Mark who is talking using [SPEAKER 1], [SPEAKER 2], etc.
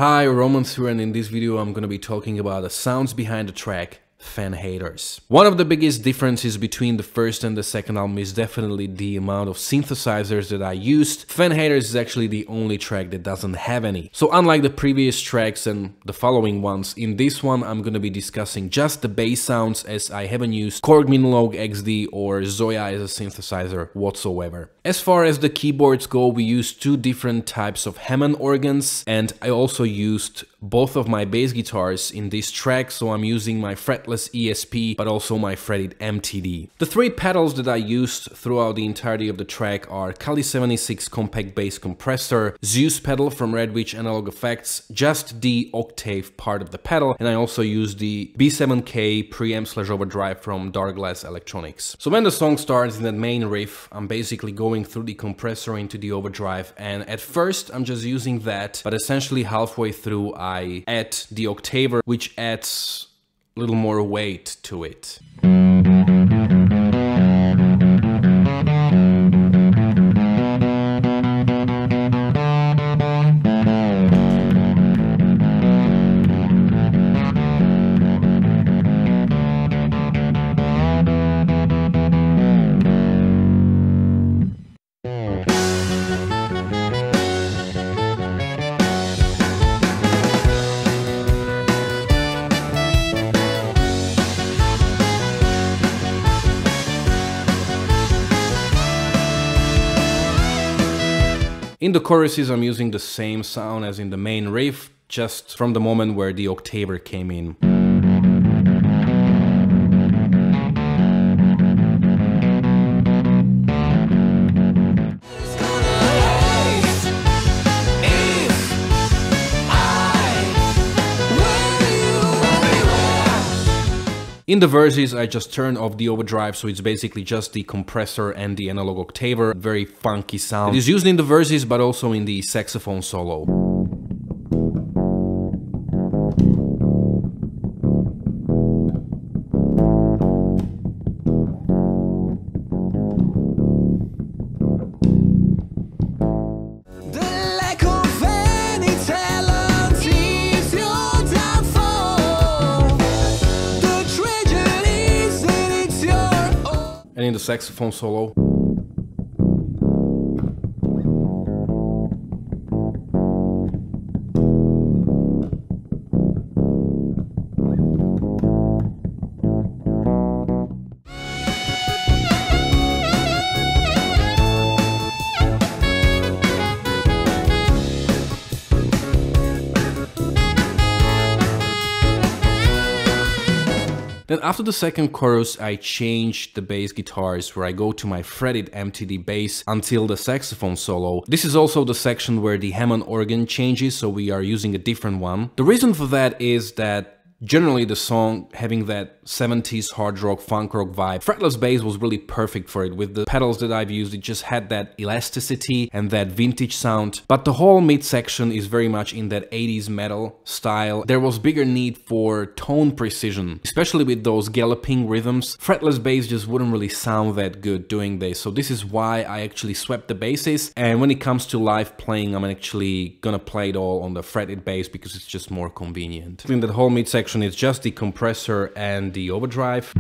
[SPEAKER 1] Hi, Romans here, and in this video I'm gonna be talking about the sounds behind the track Fanhaters. One of the biggest differences between the first and the second album is definitely the amount of synthesizers that I used. Fanhaters is actually the only track that doesn't have any. So unlike the previous tracks and the following ones, in this one I'm gonna be discussing just the bass sounds, as I haven't used Korg Minilogue XD or Zoya as a synthesizer whatsoever. As far as the keyboards go, we used two different types of Hammond organs, and I also used both of my bass guitars in this track, so I'm using my fretless ESP but also my fretted MTD. The three pedals that I used throughout the entirety of the track are Kali 76 compact bass compressor, Zeus pedal from Red Witch Analog Effects, just the octave part of the pedal, and I also used the B7K preamp/overdrive from Dark Glass Electronics. So when the song starts in that main riff, I'm basically going through the compressor into the overdrive, and at first I'm just using that, but essentially halfway through I add the octaver, which adds a little more weight to it. In the choruses, I'm using the same sound as in the main riff, just from the moment where the octaver came in. In the verses, I just turn off the overdrive, so it's basically just the compressor and the analog octaver. Very funky sound. It is used in the verses, but also in the saxophone solo. And in the saxophone solo. Then after the second chorus, I change the bass guitars, where I go to my fretted MTD bass until the saxophone solo. This is also the section where the Hammond organ changes, so we are using a different one. The reason for that is that generally the song having that 70s hard rock, funk rock vibe, fretless bass was really perfect for it. With the pedals that I've used, it just had that elasticity and that vintage sound. But the whole midsection is very much in that 80s metal style. There was bigger need for tone precision, especially with those galloping rhythms. Fretless bass just wouldn't really sound that good doing this. So this is why I actually swept the basses. And when it comes to live playing, I'm actually gonna play it all on the fretted bass because it's just more convenient. In that whole midsection, it's just the compressor and the overdrive.